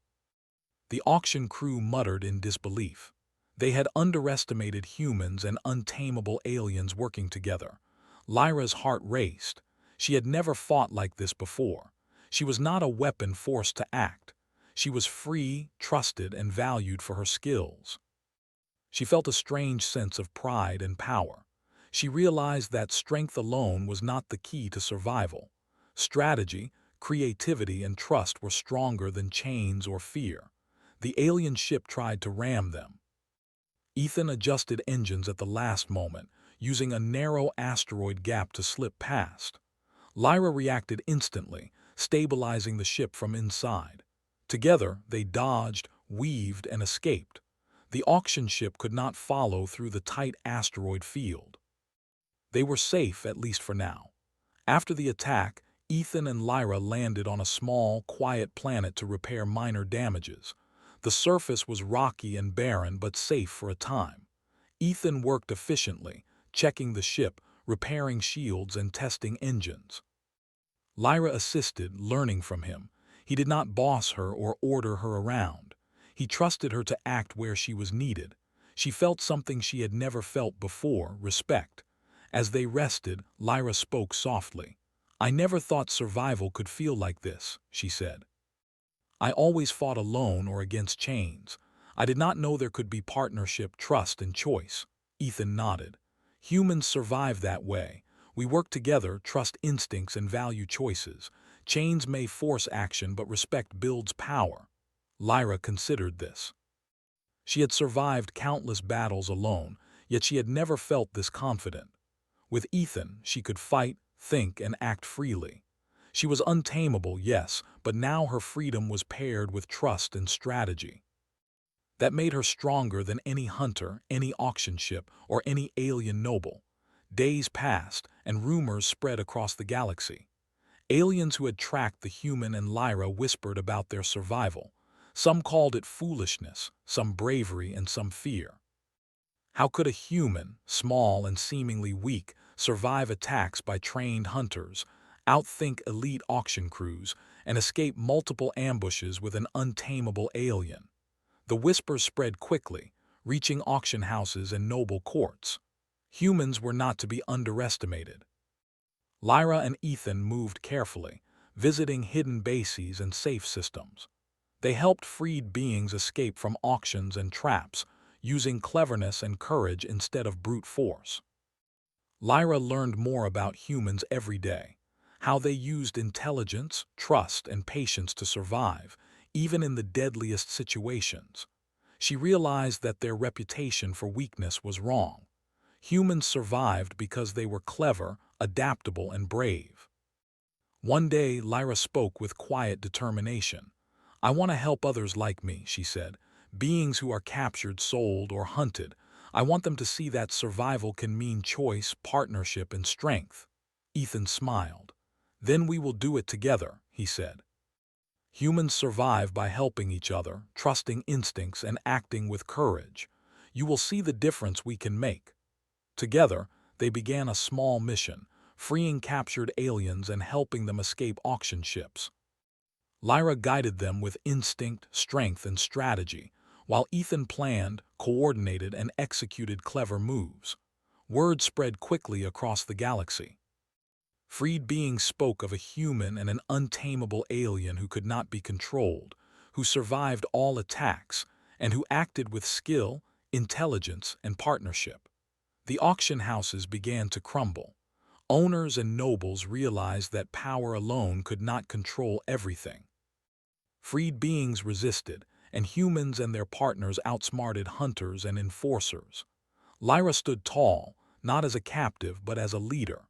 The auction crew muttered in disbelief. They had underestimated humans and untamable aliens working together. Lyra's heart raced. She had never fought like this before. She was not a weapon forced to act. She was free, trusted, and valued for her skills. She felt a strange sense of pride and power. She realized that strength alone was not the key to survival. Strategy, creativity, and trust were stronger than chains or fear. The alien ship tried to ram them. Ethan adjusted engines at the last moment, using a narrow asteroid gap to slip past. Lyra reacted instantly, stabilizing the ship from inside. Together, they dodged, weaved, and escaped. The auction ship could not follow through the tight asteroid field. They were safe, at least for now. After the attack, Ethan and Lyra landed on a small, quiet planet to repair minor damages. The surface was rocky and barren but safe for a time. Ethan worked efficiently, checking the ship, repairing shields, and testing engines. Lyra assisted, learning from him. He did not boss her or order her around. He trusted her to act where she was needed. She felt something she had never felt before, respect. As they rested, Lyra spoke softly. "I never thought survival could feel like this," she said. "I always fought alone or against chains. I did not know there could be partnership, trust, and choice." Ethan nodded. "Humans survive that way. We work together, trust instincts, and value choices. Chains may force action, but respect builds power." Lyra considered this. She had survived countless battles alone, yet she had never felt this confident. With Ethan, she could fight, think, and act freely. She was untamable, yes, but now her freedom was paired with trust and strategy. That made her stronger than any hunter, any auction ship, or any alien noble. Days passed, and rumors spread across the galaxy. Aliens who had tracked the human and Lyra whispered about their survival. Some called it foolishness, some bravery, and some fear. How could a human, small and seemingly weak, survive attacks by trained hunters, outthink elite auction crews, and escape multiple ambushes with an untamable alien? The whispers spread quickly, reaching auction houses and noble courts. Humans were not to be underestimated. Lyra and Ethan moved carefully, visiting hidden bases and safe systems. They helped freed beings escape from auctions and traps, using cleverness and courage instead of brute force. Lyra learned more about humans every day, how they used intelligence, trust, and patience to survive, even in the deadliest situations. She realized that their reputation for weakness was wrong. Humans survived because they were clever, adaptable, and brave. One day, Lyra spoke with quiet determination. "I want to help others like me," she said, "beings who are captured, sold, or hunted. I want them to see that survival can mean choice, partnership, and strength." Ethan smiled. "Then we will do it together," he said. "Humans survive by helping each other, trusting instincts, and acting with courage. You will see the difference we can make." Together, they began a small mission, freeing captured aliens and helping them escape auction ships. Lyra guided them with instinct, strength, and strategy, while Ethan planned, coordinated, and executed clever moves. Word spread quickly across the galaxy. Freed beings spoke of a human and an untamable alien who could not be controlled, who survived all attacks, and who acted with skill, intelligence, and partnership. The auction houses began to crumble. Owners and nobles realized that power alone could not control everything. Freed beings resisted, and humans and their partners outsmarted hunters and enforcers. Lyra stood tall, not as a captive but as a leader.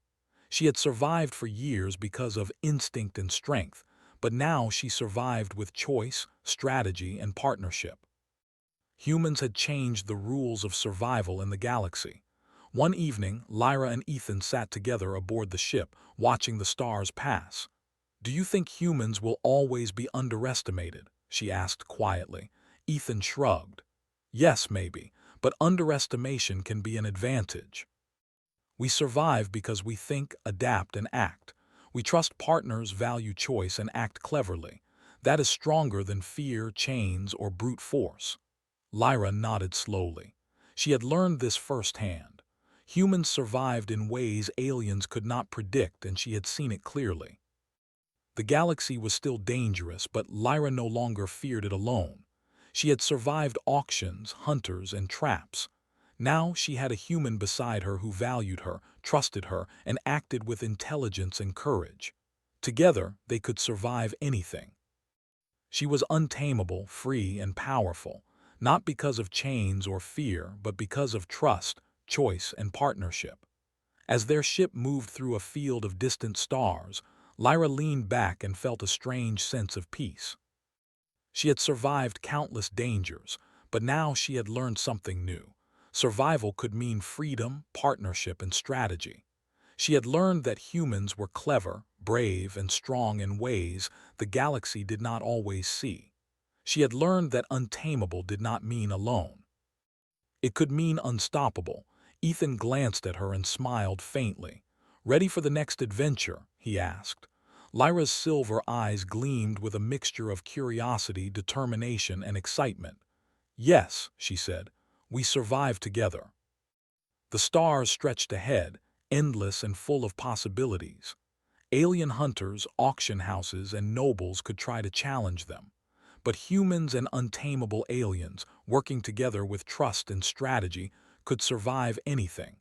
She had survived for years because of instinct and strength, but now she survived with choice, strategy, and partnership. Humans had changed the rules of survival in the galaxy. One evening, Lyra and Ethan sat together aboard the ship, watching the stars pass. "Do you think humans will always be underestimated?" she asked quietly. Ethan shrugged. "Yes, maybe, but underestimation can be an advantage." We survive because we think, adapt, and act. We trust partners, value choice, and act cleverly. That is stronger than fear, chains, or brute force. Lyra nodded slowly. She had learned this firsthand. Humans survived in ways aliens could not predict, and she had seen it clearly. The galaxy was still dangerous, but Lyra no longer feared it alone. She had survived auctions, hunters, and traps. Now she had a human beside her who valued her, trusted her, and acted with intelligence and courage. Together, they could survive anything. She was untamable, free, and powerful, not because of chains or fear, but because of trust, choice, and partnership. As their ship moved through a field of distant stars, Lyra leaned back and felt a strange sense of peace. She had survived countless dangers, but now she had learned something new. Survival could mean freedom, partnership, and strategy. She had learned that humans were clever, brave, and strong in ways the galaxy did not always see. She had learned that untamable did not mean alone. It could mean unstoppable. Ethan glanced at her and smiled faintly. "Ready for the next adventure?" he asked. Lyra's silver eyes gleamed with a mixture of curiosity, determination, and excitement. "Yes," she said, "we survive together." The stars stretched ahead, endless and full of possibilities. Alien hunters, auction houses, and nobles could try to challenge them. But humans and untamable aliens, working together with trust and strategy, could survive anything.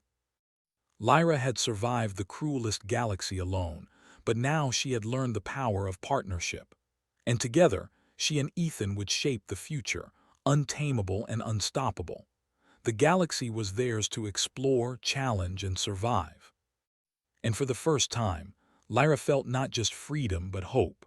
Lyra had survived the cruelest galaxy alone, but now she had learned the power of partnership. And together, she and Ethan would shape the future, untamable and unstoppable. The galaxy was theirs to explore, challenge, and survive. And for the first time, Lyra felt not just freedom but hope.